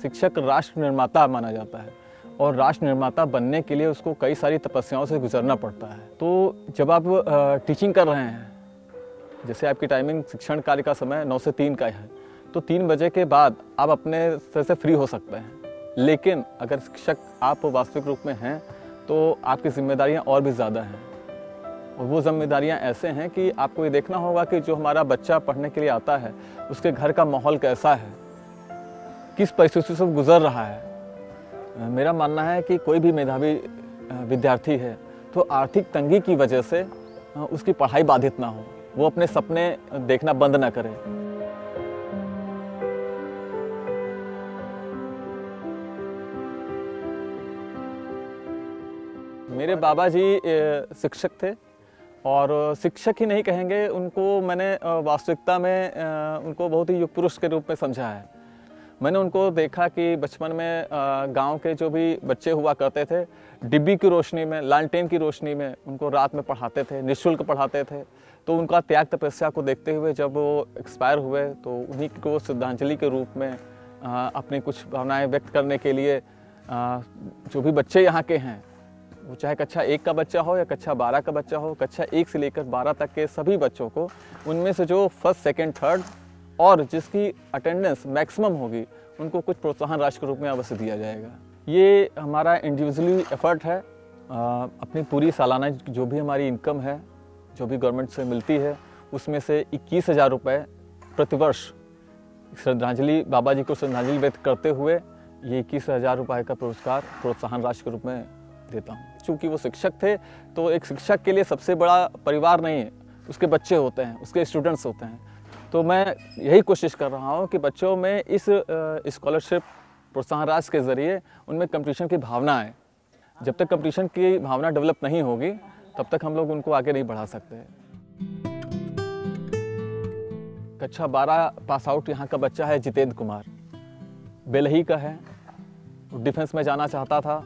शिक्षक राष्ट्र निर्माता माना जाता है और राष्ट्र निर्माता बनने के लिए उसको कई सारी तपस्याओं से गुजरना पड़ता है। तो जब आप टीचिंग कर रहे हैं, जैसे आपकी टाइमिंग शिक्षण कार्य का समय 9 से 3 का है, तो 3 बजे के बाद आप अपने स्तर से फ्री हो सकते हैं। लेकिन अगर शिक्षक आप वास्तविक रूप में हैं तो आपकी जिम्मेदारियां और भी ज़्यादा हैं। और वो जिम्मेदारियां ऐसे हैं कि आपको ये देखना होगा कि जो हमारा बच्चा पढ़ने के लिए आता है उसके घर का माहौल कैसा है, किस परिस्थिति से गुजर रहा है। मेरा मानना है कि कोई भी मेधावी विद्यार्थी है तो आर्थिक तंगी की वजह से उसकी पढ़ाई बाधित ना हो, वो अपने सपने देखना बंद ना करे। मेरे बाबा जी शिक्षक थे और शिक्षक ही नहीं कहेंगे, उनको मैंने वास्तविकता में उनको बहुत ही युग पुरुष के रूप में समझा है। मैंने उनको देखा कि बचपन में गांव के जो भी बच्चे हुआ करते थे, डिब्बी की रोशनी में, लालटेन की रोशनी में उनको रात में पढ़ाते थे, निःशुल्क पढ़ाते थे। तो उनका त्याग तपस्या को देखते हुए जब वो एक्सपायर हुए तो उन्हीं को श्रद्धांजलि के रूप में अपनी कुछ भावनाएं व्यक्त करने के लिए जो भी बच्चे यहाँ के हैं, वो चाहे कक्षा 1 का बच्चा हो या कक्षा 12 का बच्चा हो, कक्षा 1 से लेकर 12 तक के सभी बच्चों को, उनमें से जो फर्स्ट, सेकंड, थर्ड और जिसकी अटेंडेंस मैक्सिमम होगी, उनको कुछ प्रोत्साहन राशि के रूप में अवश्य दिया जाएगा। ये हमारा इंडिविजुअली एफर्ट है। अपनी पूरी सालाना जो भी हमारी इनकम है, जो भी गवर्नमेंट से मिलती है, उसमें से 21,000 रुपये प्रतिवर्ष श्रद्धांजलि, बाबा जी को श्रद्धांजलि व्यक्त करते हुए ये 21,000 रुपये का पुरस्कार प्रोत्साहन राशि के रूप में देता हूँ। चूँकि वो शिक्षक थे तो एक शिक्षक के लिए सबसे बड़ा परिवार नहीं है, उसके बच्चे होते हैं, उसके स्टूडेंट्स होते हैं। तो मैं यही कोशिश कर रहा हूँ कि बच्चों में इस स्कॉलरशिप प्रोत्साहन राशि के ज़रिए उनमें कंपटीशन की भावना आए। जब तक कंपटीशन की भावना डेवलप नहीं होगी तब तक हम लोग उनको आगे नहीं बढ़ा सकते। कक्षा 12 पास आउट यहाँ का बच्चा है जितेंद्र कुमार, बेलही का है। डिफेंस में जाना चाहता था,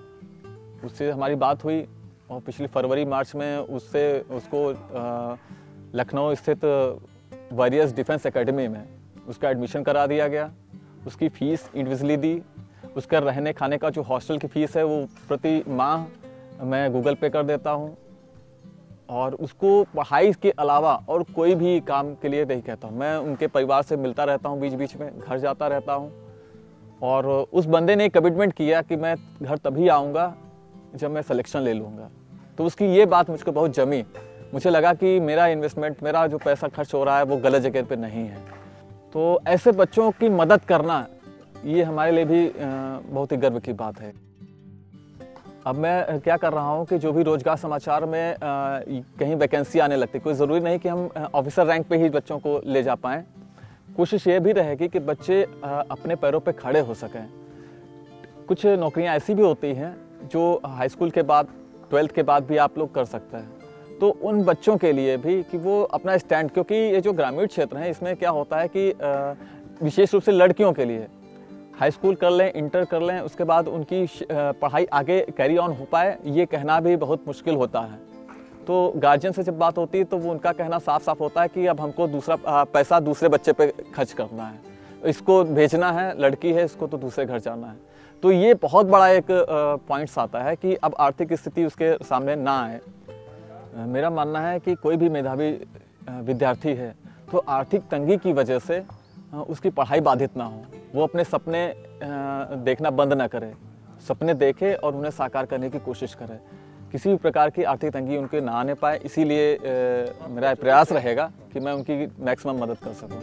उससे हमारी बात हुई और पिछली फरवरी मार्च में उसको लखनऊ स्थित वॉरियर्स डिफेंस एकेडमी में उसका एडमिशन करा दिया गया। उसकी फ़ीस इंडिविजुअली दी। उसका रहने खाने का जो हॉस्टल की फ़ीस है वो प्रति माह मैं गूगल पे कर देता हूँ। और उसको पढ़ाई के अलावा और कोई भी काम के लिए नहीं कहता हूँ। मैं उनके परिवार से मिलता रहता हूँ, बीच बीच में घर जाता रहता हूँ। और उस बंदे ने कमिटमेंट किया कि मैं घर तभी आऊँगा जब मैं सिलेक्शन ले लूँगा। तो उसकी ये बात मुझको बहुत जमी। मुझे लगा कि मेरा इन्वेस्टमेंट, मेरा जो पैसा खर्च हो रहा है वो गलत जगह पे नहीं है। तो ऐसे बच्चों की मदद करना ये हमारे लिए भी बहुत ही गर्व की बात है। अब मैं क्या कर रहा हूँ कि जो भी रोजगार समाचार में कहीं वैकेंसी आने लगती, कोई ज़रूरी नहीं कि हम ऑफिसर रैंक पे ही बच्चों को ले जा पाएँ। कोशिश ये भी रहेगी कि बच्चे अपने पैरों पे खड़े हो सकें। कुछ नौकरियाँ ऐसी भी होती हैं जो हाई स्कूल के बाद, 12th के बाद भी आप लोग कर सकते हैं। तो उन बच्चों के लिए भी कि वो अपना स्टैंड, क्योंकि ये जो ग्रामीण क्षेत्र हैं इसमें क्या होता है कि विशेष रूप से लड़कियों के लिए हाई स्कूल कर लें, इंटर कर लें, उसके बाद उनकी पढ़ाई आगे कैरी ऑन हो पाए, ये कहना भी बहुत मुश्किल होता है। तो गार्जियन से जब बात होती है तो वो उनका कहना साफ साफ होता है कि अब हमको दूसरा पैसा दूसरे बच्चे पे खर्च करना है, इसको भेजना है, लड़की है इसको तो दूसरे घर जाना है। तो ये बहुत बड़ा एक पॉइंट्स आता है कि अब आर्थिक स्थिति उसके सामने ना आए। मेरा मानना है कि कोई भी मेधावी विद्यार्थी है तो आर्थिक तंगी की वजह से उसकी पढ़ाई बाधित ना हो, वो अपने सपने देखना बंद ना करे, सपने देखे और उन्हें साकार करने की कोशिश करे। किसी भी प्रकार की आर्थिक तंगी उनके ना आने पाए, इसीलिए मेरा प्रयास रहेगा कि मैं उनकी मैक्सिमम मदद कर सकूं।